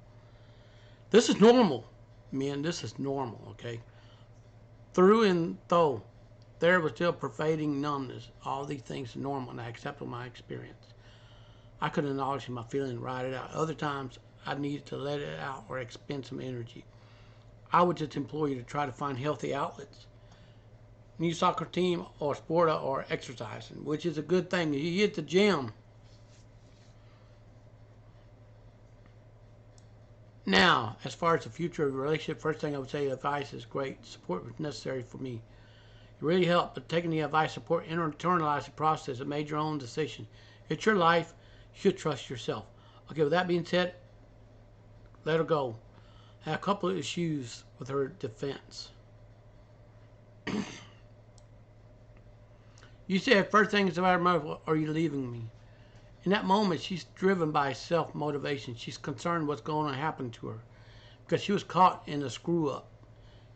This is normal, men. This is normal, okay? Through and though, there was still pervading numbness. All these things are normal, and I accepted my experience. I could acknowledge my feeling, write it out. Other times, I needed to let it out or expend some energy. I would just implore you to try to find healthy outlets. New soccer team or sport or exercising, which is a good thing. You hit the gym. Now, as far as the future of the relationship, first thing I would say, advice is great. Support was necessary for me. It really helped, but taking the advice, support, internalize the process and made your own decision. It's your life. You should trust yourself. Okay, with that being said, let her go. I had a couple of issues with her defense. You said, first thing is about her, are you leaving me? In that moment, she's driven by self-motivation. She's concerned what's going to happen to her because she was caught in a screw-up.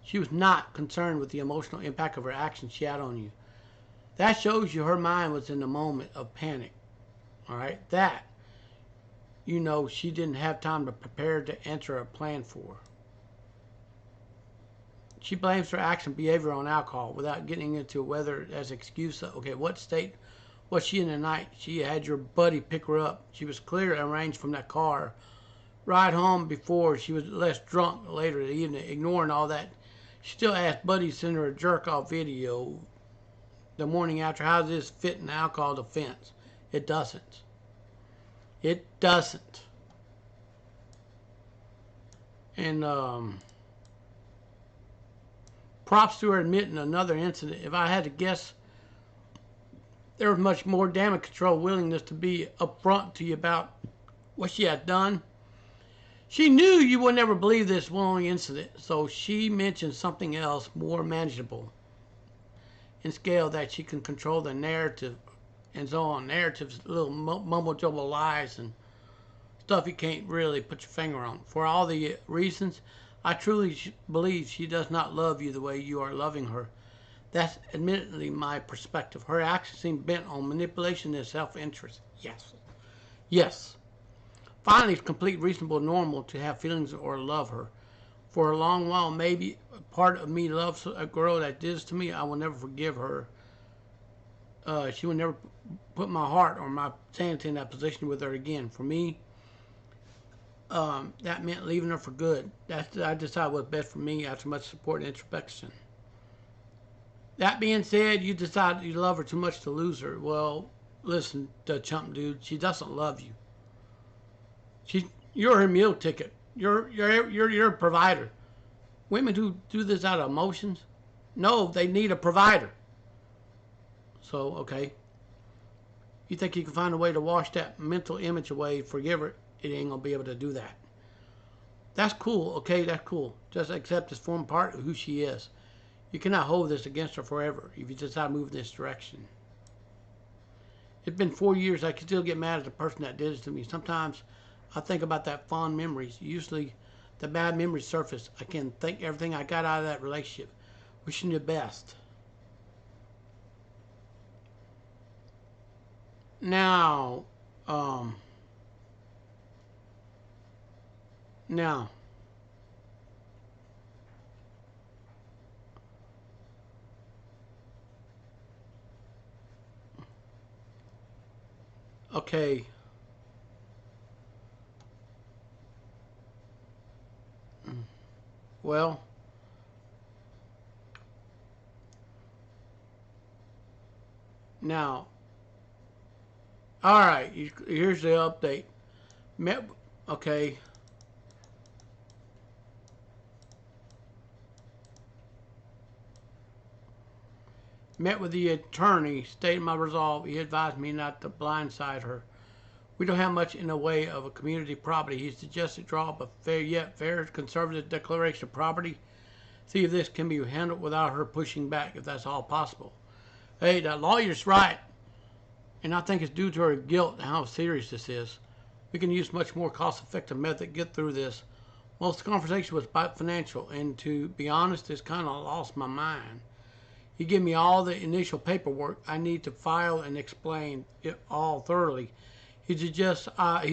She was not concerned with the emotional impact of her actions she had on you. That shows you her mind was in the moment of panic. All right? That, you know, she didn't have time to prepare to answer a plan for. She blames her action behavior on alcohol without getting into whether as excuse. Okay, what state was she in the night? She had your buddy pick her up. She was clear and arranged from that car ride home before. She was less drunk later in the evening. Ignoring all that, she still asked buddy to send her a jerk-off video the morning after. How does this fit in the alcohol defense? It doesn't. It doesn't. And props to her admitting another incident. If I had to guess, there was much more damage control willingness to be upfront to you about what she had done. She knew you would never believe this one incident, so she mentioned something else more manageable in scale that she can control the narrative and so on. Narratives, little mumble-jumble lies and stuff you can't really put your finger on. For all the reasons, I truly believe she does not love you the way you are loving her. That's admittedly my perspective. Her actions seem bent on manipulation and self-interest. Yes. Yes. Finally, it's complete, reasonable, normal to have feelings or love her. For a long while, maybe a part of me loves a girl that did this to me. I will never forgive her. She will never put my heart or my sanity in that position with her again. For me, that meant leaving her for good. I decided what's best for me after much support and introspection. That being said, you decided you love her too much to lose her. Well, listen, the chump dude, she doesn't love you. You're her meal ticket. You're a provider. Women who do this out of emotions, no, they need a provider. So, okay. You think you can find a way to wash that mental image away, forgive her, it ain't going to be able to do that. That's cool, okay, that's cool. Just accept this form part of who she is. You cannot hold this against her forever if you decide to move in this direction. It's been 4 years, I can still get mad at the person that did it to me. Sometimes I think about that fond memories. Usually the bad memories surface. I can think everything I got out of that relationship. Wishing you the best. Now, now, okay. Well, now, all right. Here's the update. Met, okay. Met with the attorney, stated my resolve. He advised me not to blindside her. We don't have much in the way of a community property. He suggested draw up a fair conservative declaration of property. See if this can be handled without her pushing back, if that's all possible. Hey, that lawyer's right. And I think it's due to her guilt and how serious this is. We can use much more cost-effective method to get through this. Most of the conversation was about financial, and to be honest, it's kind of lost my mind. He gave me all the initial paperwork I need to file and explain it all thoroughly. He suggests I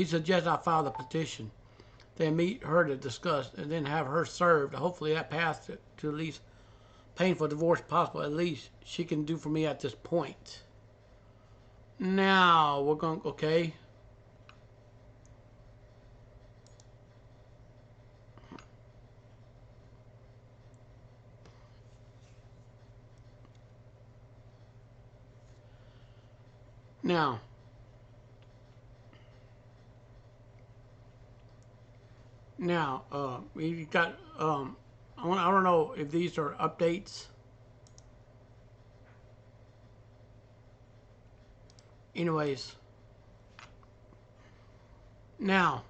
file the petition, then meet her to discuss, and then have her served. Hopefully that path to at least painful divorce possible, at least she can do for me at this point. Now, we're going, okay. Now, we got, I don't know if these are updates. Anyways, now,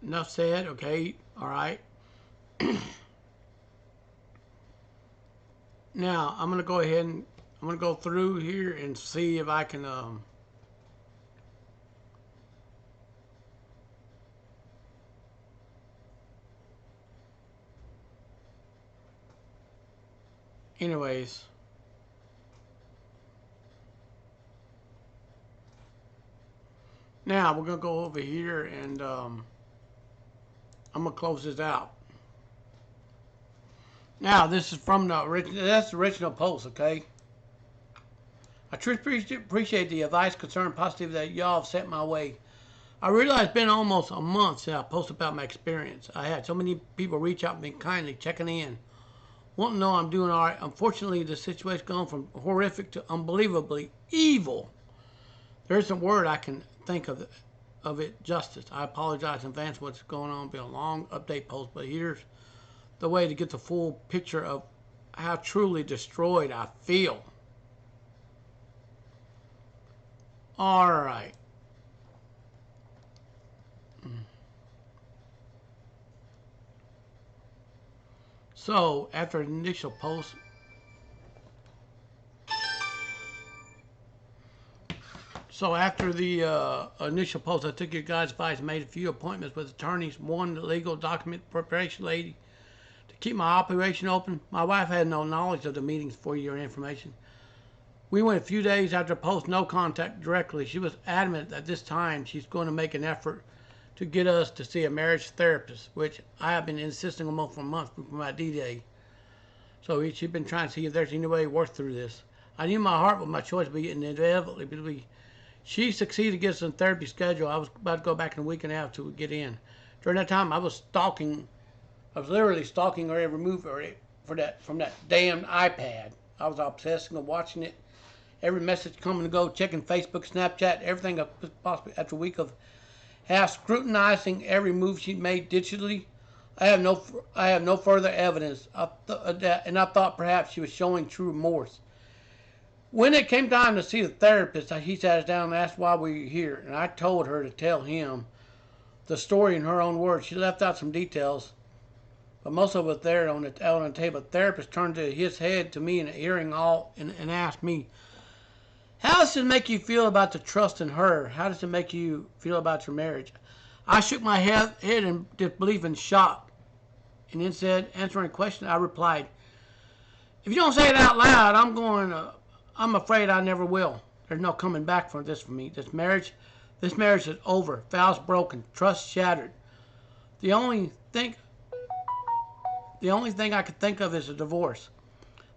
enough said, okay, all right. Now, I'm going to go ahead and I'm going to go through here and see if I can, anyways. Now, we're going to go over here and I'm going to close this out. Now, this is from the original post, okay? I truly appreciate the advice, concern, positive that y'all have sent my way. I realize it's been almost a month since I posted about my experience. I had so many people reach out to me kindly, checking in, wanting to know I'm doing all right. Unfortunately, the situation's gone from horrific to unbelievably evil. There isn't a word I can think of it justice. I apologize in advance for what's going on. It'll be a long update post, but here's the way to get the full picture of how truly destroyed I feel. All right. So after the initial post, I took your guys' advice and made a few appointments with attorneys. One, the legal document preparation lady to keep my operation open. My wife had no knowledge of the meetings for your information. We went a few days after post, no contact directly. She was adamant that this time she's going to make an effort to get us to see a marriage therapist, which I have been insisting on for months before my D-Day. So she's been trying to see if there's any way to work through this. I knew in my heart what my choice would be, and inevitably she succeeded to get us in therapy schedule. I was about to go back in a week and a half to get in. During that time, I was literally stalking her every move from that damn iPad. I was obsessing with watching it. Every message coming and go, checking Facebook, Snapchat, everything possibly. After a week of half scrutinizing every move she made digitally, I have no further evidence and I thought perhaps she was showing true remorse. When it came time to see the therapist, he sat us down and asked why we were here, and I told her to tell him the story in her own words. She left out some details, but most of it was there out on the table. The therapist turned his head to me and hearing all and asked me, how does it make you feel about the trust in her? How does it make you feel about your marriage? I shook my head in disbelief and shock, and then said, answering a question, I replied, if you don't say it out loud, I'm afraid I never will. There's no coming back from this for me. This marriage is over. Vows broken. Trust shattered. The only thing I could think of is a divorce.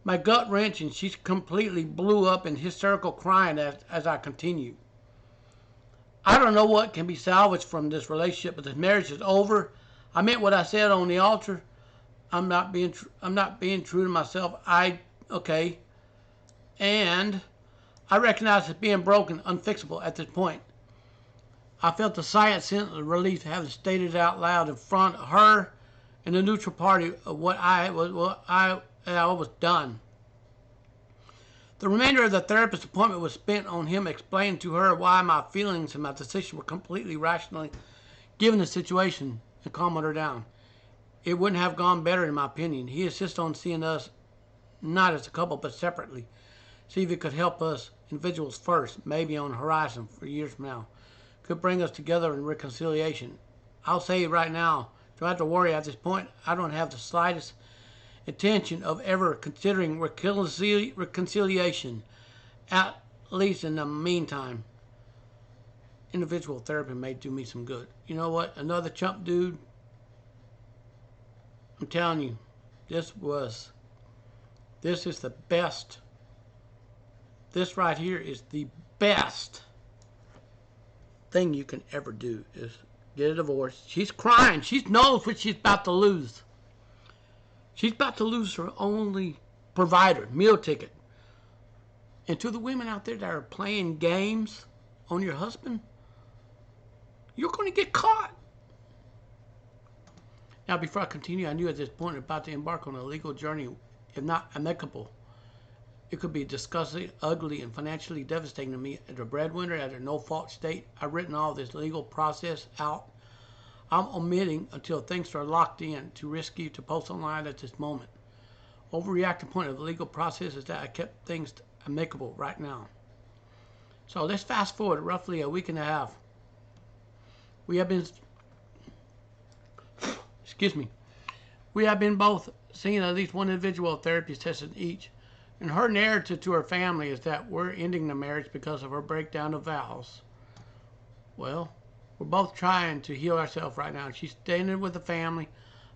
My gut wrenched, and she completely blew up in hysterical crying as I continued. I don't know what can be salvaged from this relationship, but this marriage is over. I meant what I said on the altar. I'm not being true to myself. And I recognize it being broken, unfixable at this point. I felt the silent sense of relief having stated it out loud in front of her and the neutral party of what I was done. The remainder of the therapist's appointment was spent on him explaining to her why my feelings and my decision were completely rationally given the situation and calming her down. It wouldn't have gone better in my opinion. He insisted on seeing us not as a couple but separately. See if it could help us individuals first, maybe on the horizon for years from now. Could bring us together in reconciliation. I'll say it right now. Don't have to worry at this point. I don't have the slightest intention of ever considering reconciliation, at least in the meantime. Individual therapy may do me some good. You know what? Another chump dude. I'm telling you, this is the best. This right here is the best thing you can ever do is get a divorce. She's crying. She knows what she's about to lose. She's about to lose her only provider, meal ticket. And to the women out there that are playing games on your husband, you're going to get caught. Now, before I continue, I knew at this point about to embark on a legal journey, if not amicable. It could be disgusting, ugly, and financially devastating to me as a breadwinner at a no-fault state. I've written all this legal process out. I'm omitting until things are locked in, too risky to post online at this moment. Overreacting point of the legal process is that I kept things amicable right now. So let's fast forward roughly a week and a half. We have been both seeing at least one individual therapy session each. And her narrative to her family is that we're ending the marriage because of her breakdown of vows. Well, we're both trying to heal ourselves right now. She's standing with the family.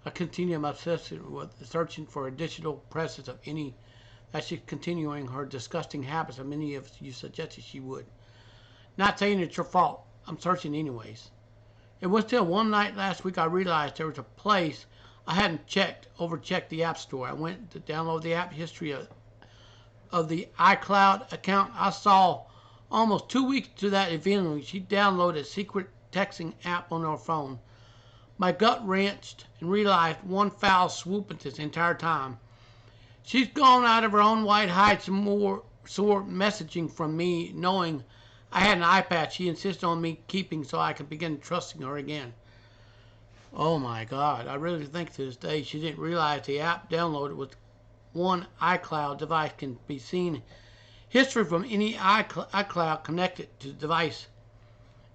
I continue my obsession with searching for additional presence of any that she's continuing her disgusting habits that many of you suggested she would. Not saying it's your fault. I'm searching anyways. It was till one night last week I realized there was a place I hadn't overchecked the app store. I went to download the app history of the iCloud account. I saw almost 2 weeks to that event she downloaded a secret texting app on her phone. My gut wrenched and realized one foul swoop at this entire time. She's gone out of her own white hide some more sore messaging from me, knowing I had an iPad she insisted on me keeping so I could begin trusting her again. Oh my God, I really think to this day she didn't realize the app downloaded with one iCloud device can be seen history from any iCloud connected to the device.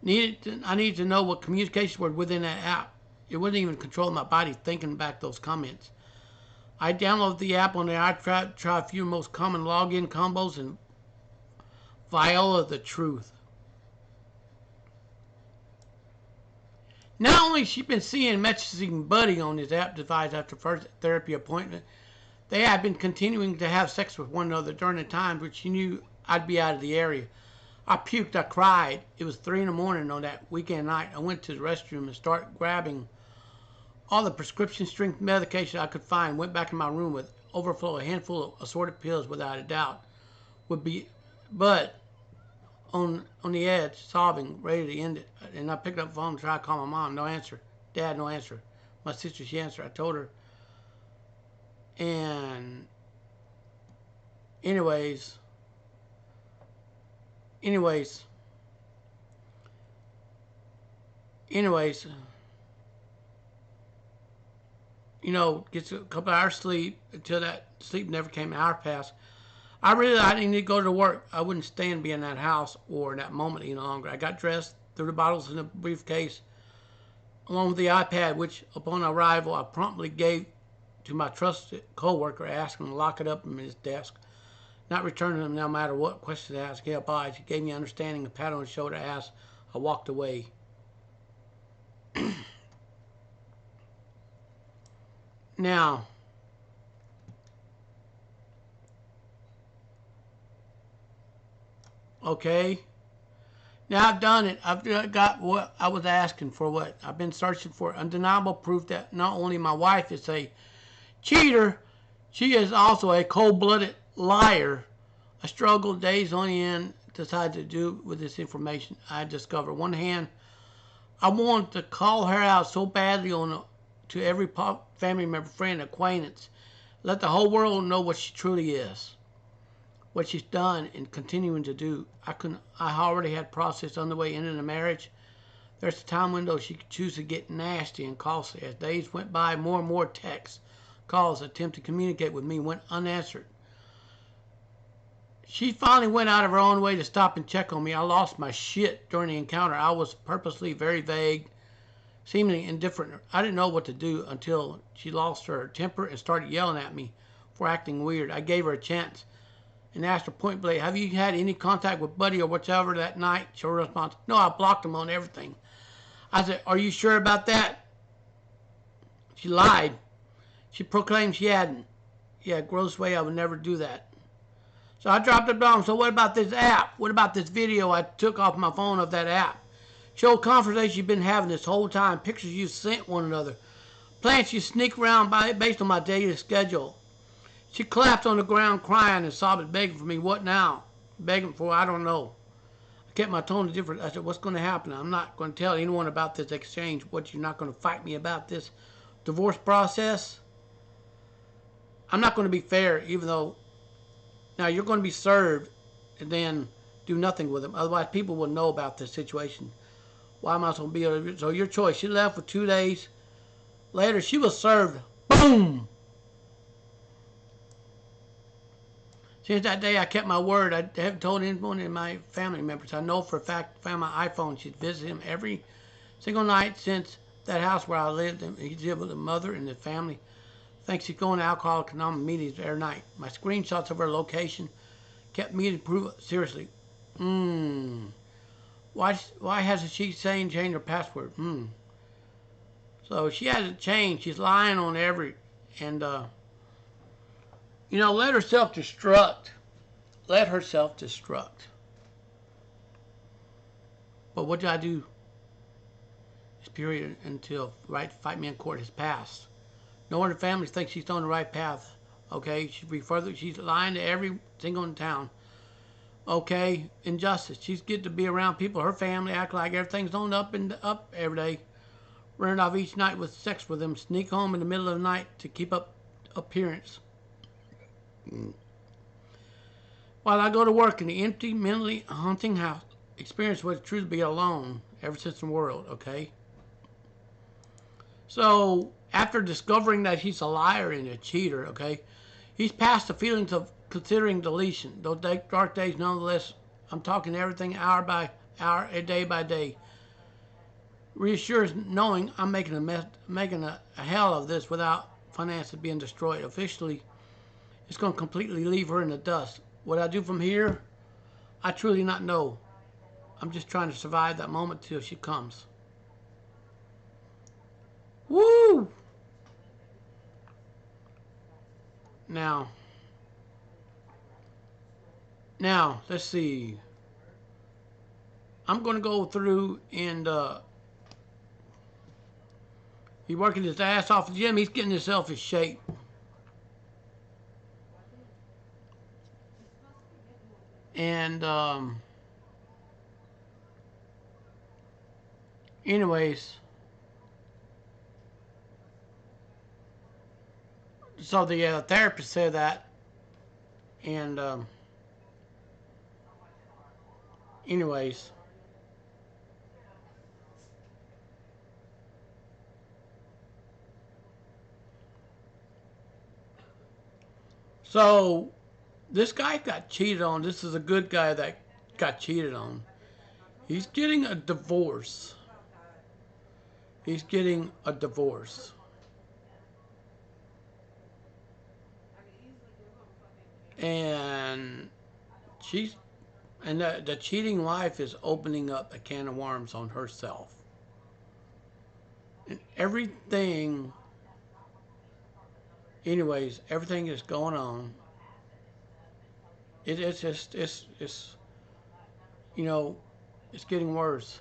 I needed to know what communications were within that app. It wouldn't even control my body thinking back those comments. I downloaded the app on the iTry, try a few most common login combos, and Viola the truth. Not only has she been seeing messaging Buddy on his app device after first therapy appointment, they had been continuing to have sex with one another during the times which she knew I'd be out of the area. I puked, I cried. It was 3 in the morning on that weekend night. I went to the restroom and started grabbing all the prescription strength medication I could find. Went back in my room with overflow, a handful of assorted pills without a doubt. But on the edge, sobbing, ready to end it. And I picked up the phone and tried to call my mom. No answer. Dad, no answer. My sister, she answered. I told her. And anyways, Anyways, anyways, you know, gets a couple hours sleep until that sleep never came. An hour passed. I didn't need to go to work. I wouldn't stand being in that house or in that moment any longer. I got dressed, threw the bottles in a briefcase, along with the iPad, which upon arrival I promptly gave to my trusted co-worker, asking him to lock it up in his desk, not returning them no matter what questions asked. He obliged. He gave me understanding, a pat on the shoulder, asked. I walked away. Now, okay. Now I've done it. I've got what I was asking for. What I've been searching for. Undeniable proof that not only my wife is a cheater, she is also a cold-blooded liar. I struggled days on end, decided to do with this information I discovered. On one hand, I wanted to call her out so badly to every family member, friend, acquaintance, let the whole world know what she truly is, what she's done and continuing to do. I already had process underway into the marriage. There's a time window she could choose to get nasty and costly. As days went by, more and more texts, calls, attempt to communicate with me went unanswered. She finally went out of her own way to stop and check on me. I lost my shit during the encounter. I was purposely very vague, seemingly indifferent. I didn't know what to do until she lost her temper and started yelling at me for acting weird. I gave her a chance and asked her point blank, have you had any contact with Buddy or whatever that night? She responds, no, I blocked him on everything. I said, are you sure about that? She lied. She proclaimed she hadn't. Yeah, gross way, I would never do that. So I dropped the bomb. So what about this app? What about this video I took off my phone of that app? Show conversation you've been having this whole time. Pictures you sent one another. Plans you sneak around based on my daily schedule. She collapsed on the ground crying and sobbing, begging for me. What now? Begging for, I don't know. I kept my tone different. I said, what's going to happen? I'm not going to tell anyone about this exchange. What, you're not going to fight me about this divorce process? I'm not going to be fair, even though now you're going to be served and then do nothing with them. Otherwise, people will know about this situation. Why am I supposed to be? So your choice. She left for 2 days. Later, she was served. Boom! Since that day, I kept my word. I haven't told anyone in my family members. I know for a fact, I found my iPhone. She'd visit him every single night since that house where I lived. He'd live with the mother and the family. Thanks to going to Alcoholics Anonymous meetings every night. My screenshots of her location kept me to prove it. Seriously. Why hasn't she changed her password? So she hasn't changed. She's lying on and let her self-destruct. Let her self-destruct. But what do I do? This period until right fight me in court has passed. No one in the family thinks she's on the right path. Okay, she's lying to every single in town. Okay, injustice. She's getting to be around people, her family, act like everything's on up and up every day. Running off each night with sex with them, sneak home in the middle of the night to keep up appearance. While I go to work in the empty, mentally haunting house, experience what it's true to be alone ever since the world, okay? So, after discovering that he's a liar and a cheater, okay, he's past the feelings of considering deletion. Those dark days, nonetheless, I'm talking everything hour by hour, day by day. Reassures knowing I'm making a hell of this without finances being destroyed. Officially, it's going to completely leave her in the dust. What I do from here, I truly not know. I'm just trying to survive that moment till she comes. Woo! Now, let's see. I'm going to go through and he's working his ass off at the gym. He's getting himself in shape. And anyways, so the therapist said that, and Anyways. So, this guy got cheated on. This is a good guy that got cheated on. He's getting a divorce. He's getting a divorce. And she's and the cheating wife is opening up a can of worms on herself. And everything anyways, everything is going on. It's just it's you know, it's getting worse.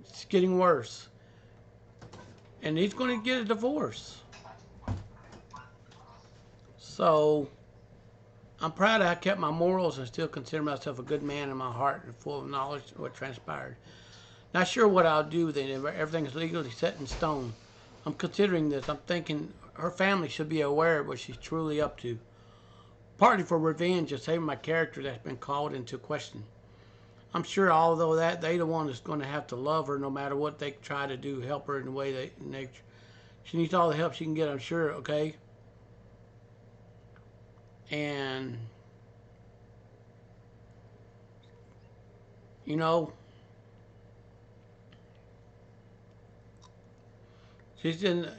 It's getting worse. And he's going to get a divorce. So, I'm proud I kept my morals and still consider myself a good man in my heart and full of knowledge of what transpired. Not sure what I'll do then. Everything's legally set in stone. I'm considering this. I'm thinking her family should be aware of what she's truly up to. Partly for revenge and saving my character that's been called into question. I'm sure although that they the one that's going to have to love her no matter what they try to do, help her in the way she needs all the help she can get, I'm sure, okay? And, you know, she's already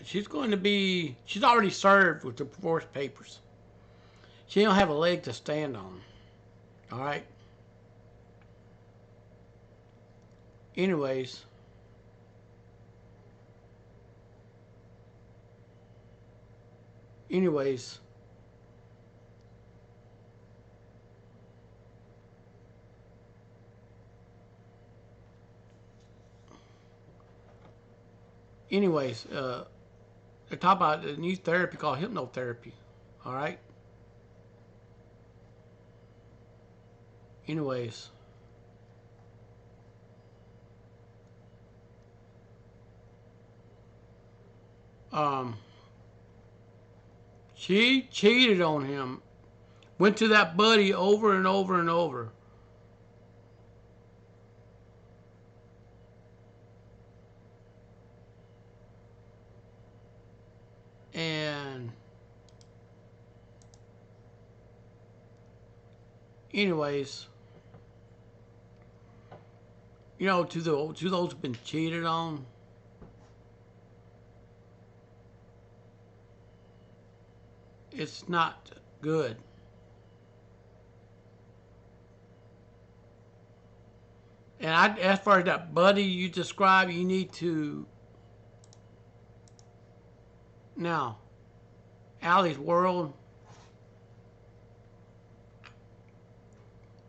served with the divorce papers. She don't have a leg to stand on, all right? Anyways, anyways, they talk about a new therapy called hypnotherapy, all right? Anyways, she cheated on him, went to that buddy over and over and over. And anyways, you know, to those who've been cheated on, it's not good. And as far as that buddy you described, you need to now, Allie's World.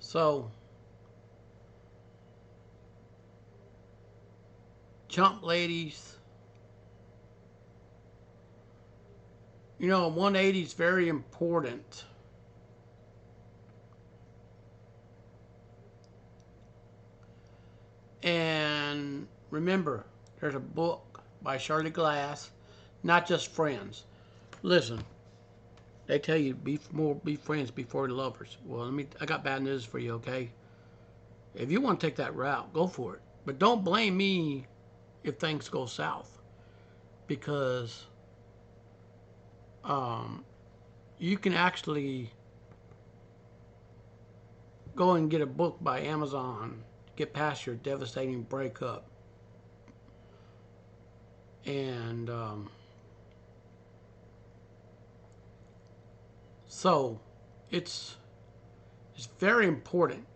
So, chump ladies. You know, 180 is very important. And remember, there's a book by Shirley Glass, Not Just Friends. Listen, they tell you be friends before lovers. Well, I got bad news for you, okay? If you want to take that route, go for it. But don't blame me if things go south, because you can actually go and get a book by Amazon to get past your devastating breakup. And so it's very important.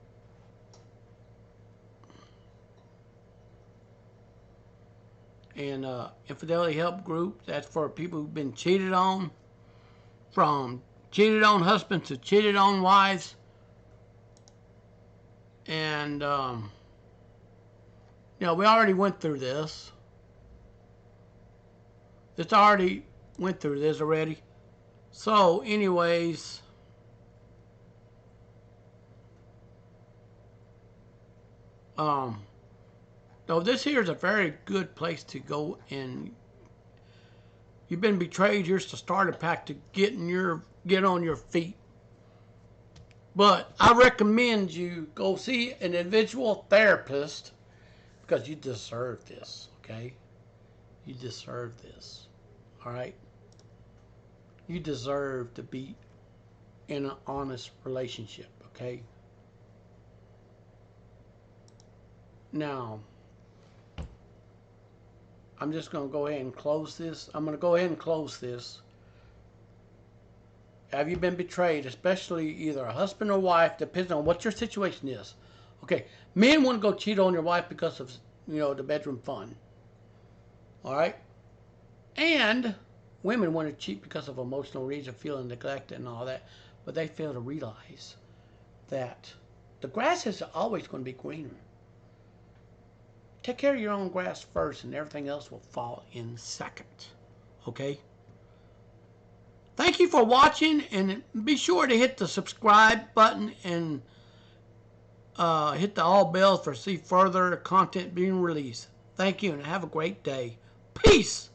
And Infidelity Help Group, that's for people who've been cheated on, from cheated on husbands to cheated on wives. And, you know, we already went through this. Went through this already. So, anyways, so this here is a very good place to go, and you've been betrayed. Here's the starter pack to get on your feet. But I recommend you go see an individual therapist because you deserve this, okay? You deserve this, all right? You deserve to be in an honest relationship, okay? Now, I'm just going to go ahead and close this. I'm going to go ahead and close this. Have you been betrayed, especially either a husband or wife, depending on what your situation is? Okay, men want to go cheat on your wife because of, the bedroom fun. All right? And women want to cheat because of emotional reasons, feeling neglected and all that. But they fail to realize that the grass is always going to be greener. Take care of your own grass first, and everything else will fall in second. Okay? Thank you for watching, and be sure to hit the subscribe button and hit the all bells for see further content being released. Thank you, and have a great day. Peace!